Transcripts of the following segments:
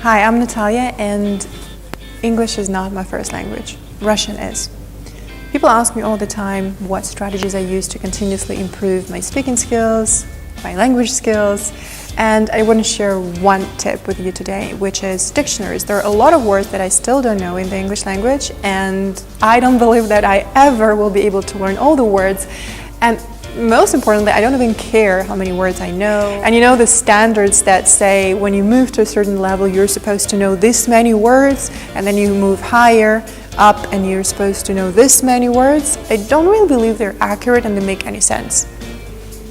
Hi, I'm Natalia, and English is not my first language. Russian is. People ask me all the time what strategies I use to continuously improve my speaking skills, my language skills, and I want to share one tip with you today, which is dictionaries. There are a lot of words that I still don't know in the English language, and I don't believe that I ever will be able to learn all the words. And most importantly, I don't even care how many words I know. And you know the standards that say when you move to a certain level, you're supposed to know this many words, and then you move higher up and you're supposed to know this many words. I don't really believe they're accurate and they make any sense.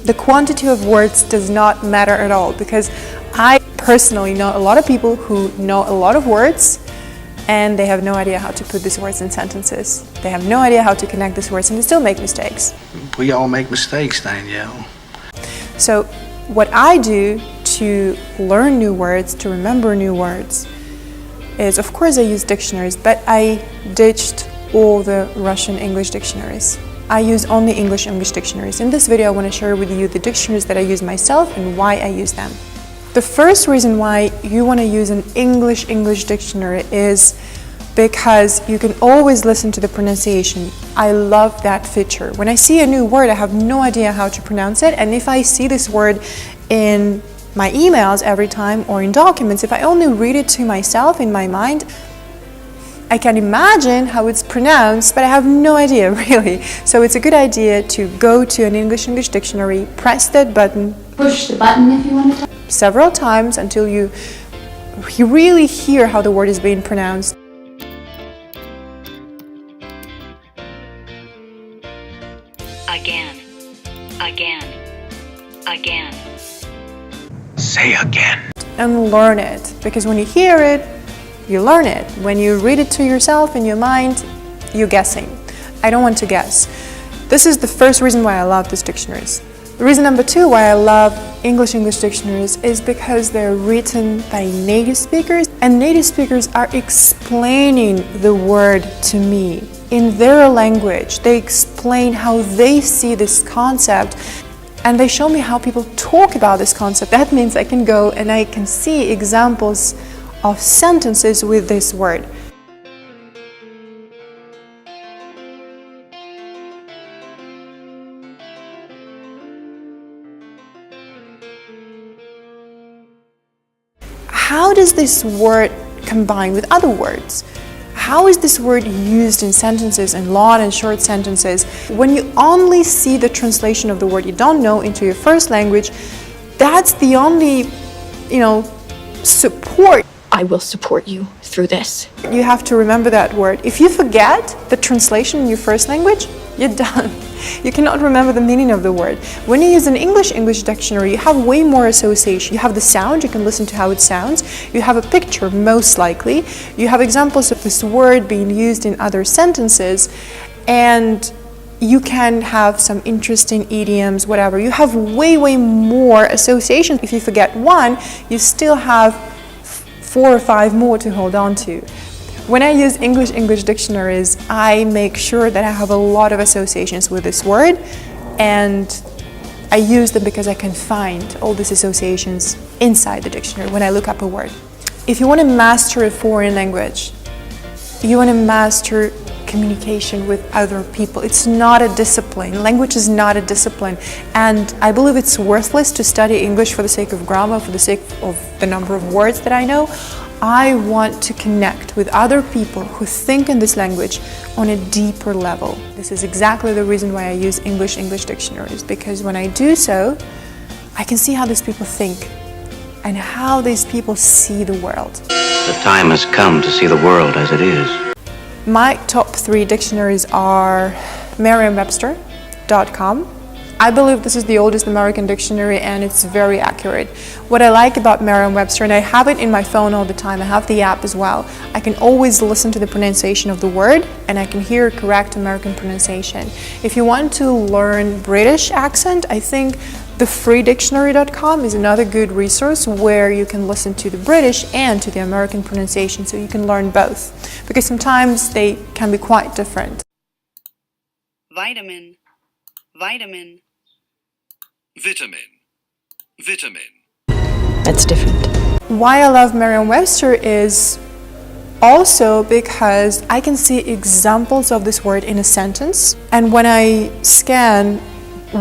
The quantity of words does not matter at all, because I personally know a lot of people who know a lot of words and they have no idea how to put these words in sentences. They have no idea how to connect these words and they still make mistakes. We all make mistakes, Danielle. So what I do to learn new words, to remember new words, is of course I use dictionaries, but I ditched all the Russian English dictionaries. I use only English dictionaries. In this video I want to share with you the dictionaries that I use myself and why I use them. The first reason why you want to use an English dictionary is because you can always listen to the pronunciation. I love that feature. When I see a new word, I have no idea how to pronounce it, and if I see this word in my emails every time or in documents, if I only read it to myself in my mind, I can imagine how it's pronounced, but I have no idea really. So it's a good idea to go to an English dictionary, press that button, push the button if you want to, several times until you really hear how the word is being pronounced. Again, again, again. Say again. And learn it, because when you hear it, you learn it. When you read it to yourself in your mind, you're guessing. I don't want to guess. This is the first reason why I love these dictionaries. Reason number two why I love English dictionaries is because they're written by native speakers, and native speakers are explaining the word to me in their language. They explain how they see this concept, and they show me how people talk about this concept. That means I can go and I can see examples of sentences with this word. How does this word combine with other words? How is this word used in sentences, in long and short sentences? When you only see the translation of the word you don't know into your first language, that's the only, support. I will support you through this. You have to remember that word. If you forget the translation in your first language, you're done. You cannot remember the meaning of the word. When you use an English dictionary, you have way more association. You have the sound, you can listen to how it sounds. You have a picture, most likely. You have examples of this word being used in other sentences, and you can have some interesting idioms, whatever. You have way more associations. If you forget one, you still have 4 or 5 more to hold on to. When I use English dictionaries, I make sure that I have a lot of associations with this word, and I use them because I can find all these associations inside the dictionary when I look up a word. If you want to master a foreign language, you want to master communication with other people. It's not a discipline. Language is not a discipline, and I believe it's worthless to study English for the sake of grammar, for the sake of the number of words that I know. I want to connect with other people who think in this language on a deeper level. This is exactly the reason why I use English dictionaries, because when I do so, I can see how these people think and how these people see the world. The time has come to see the world as it is. My top 3 dictionaries are Merriam-Webster.com. I believe this is the oldest American dictionary, and it's very accurate. What I like about Merriam-Webster, and I have it in my phone all the time, I have the app as well, I can always listen to the pronunciation of the word and I can hear correct American pronunciation. If you want to learn British accent, I think thefreedictionary.com is another good resource where you can listen to the British and to the American pronunciation, so you can learn both, because sometimes they can be quite different. Vitamin, vitamin. Vitamin. Vitamin. That's different. Why I love Merriam-Webster is also because I can see examples of this word in a sentence, and when I scan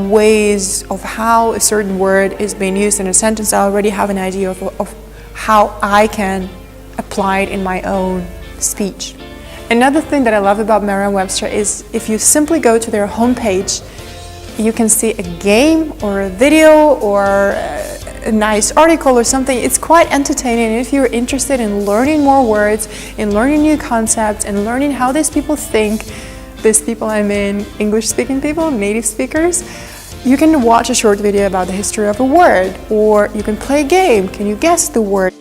ways of how a certain word is being used in a sentence, I already have an idea of how I can apply it in my own speech. Another thing that I love about Merriam-Webster is if you simply go to their homepage, you can see a game or a video or a nice article or something. It's quite entertaining. If you're interested in learning more words, in learning new concepts, and learning how these people think, these people, I mean English-speaking people, native speakers, you can watch a short video about the history of a word, or you can play a game. Can you guess the word?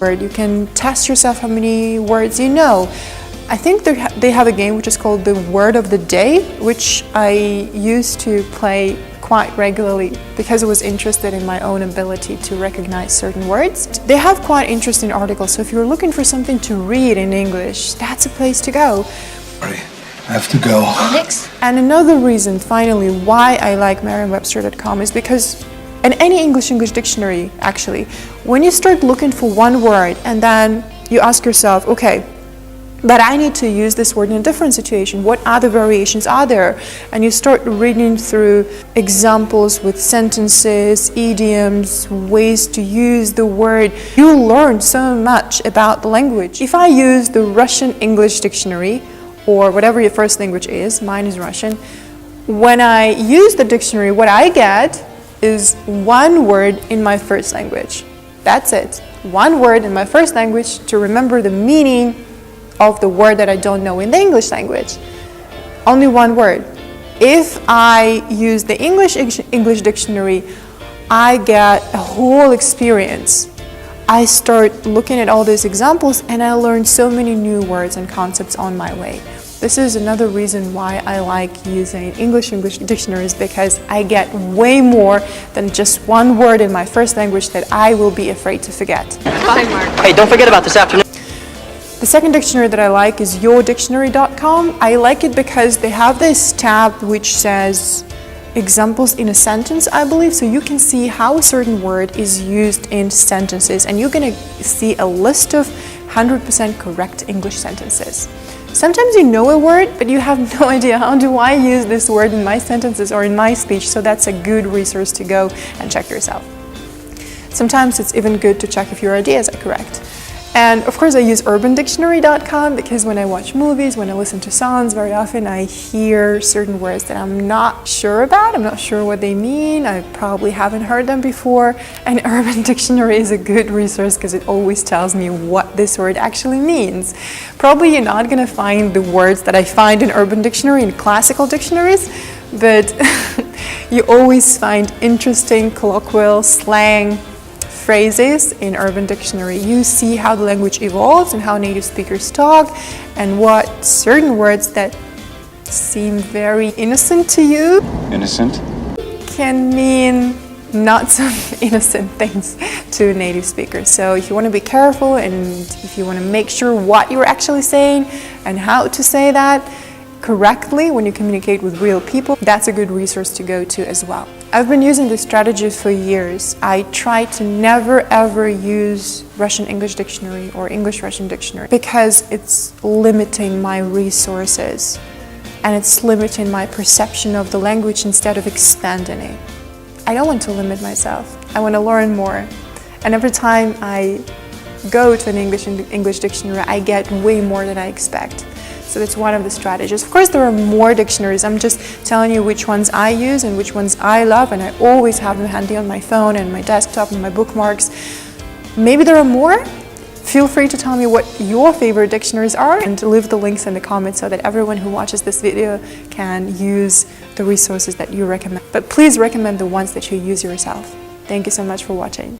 You can test yourself how many words you know. I think they have a game which is called the Word of the Day, which I used to play quite regularly because I was interested in my own ability to recognize certain words. They have quite interesting articles, so if you're looking for something to read in English, that's a place to go. Sorry, I have to go. Next. And another reason, finally, why I like Merriam-Webster.com is because in any English dictionary, actually, when you start looking for one word and then you ask yourself, okay, but I need to use this word in a different situation, what other variations are there? And you start reading through examples with sentences, idioms, ways to use the word, you learn so much about the language. If I use the Russian English dictionary, or whatever your first language is, mine is Russian, when I use the dictionary, what I get is one word in my first language. That's it. One word in my first language to remember the meaning of the word that I don't know in the English language. Only one word. If I use the English dictionary, I get a whole experience. I start looking at all these examples and I learn so many new words and concepts on my way. This is another reason why I like using English dictionaries, because I get way more than just one word in my first language that I will be afraid to forget. Bye, Mark. Hey, don't forget about this afternoon. The second dictionary that I like is yourdictionary.com. I like it because they have this tab which says examples in a sentence, I believe, so you can see how a certain word is used in sentences, and you're going to see a list of 100% correct English sentences. Sometimes you know a word, but you have no idea how do I use this word in my sentences or in my speech, so that's a good resource to go and check yourself. Sometimes it's even good to check if your ideas are correct. And of course I use urbandictionary.com because when I watch movies, when I listen to songs, very often I hear certain words that I'm not sure about, I'm not sure what they mean, I probably haven't heard them before, and Urban Dictionary is a good resource because it always tells me what this word actually means. Probably you're not going to find the words that I find in Urban Dictionary in classical dictionaries, but you always find interesting colloquial slang phrases in Urban Dictionary. You see how the language evolves and how native speakers talk, and what certain words that seem very innocent to you Innocent? can mean not so innocent things to native speakers. So if you want to be careful and if you want to make sure what you're actually saying and how to say that correctly when you communicate with real people, that's a good resource to go to as well. I've been using this strategy for years. I try to never ever use Russian English Dictionary or English Russian Dictionary because it's limiting my resources and it's limiting my perception of the language instead of expanding it. I don't want to limit myself. I want to learn more. And every time I go to an English dictionary, I get way more than I expect. So that's one of the strategies. Of course, there are more dictionaries. I'm just telling you which ones I use and which ones I love, and I always have them handy on my phone and my desktop and my bookmarks. Maybe there are more. Feel free to tell me what your favorite dictionaries are and leave the links in the comments so that everyone who watches this video can use the resources that you recommend. But please recommend the ones that you use yourself. Thank you so much for watching.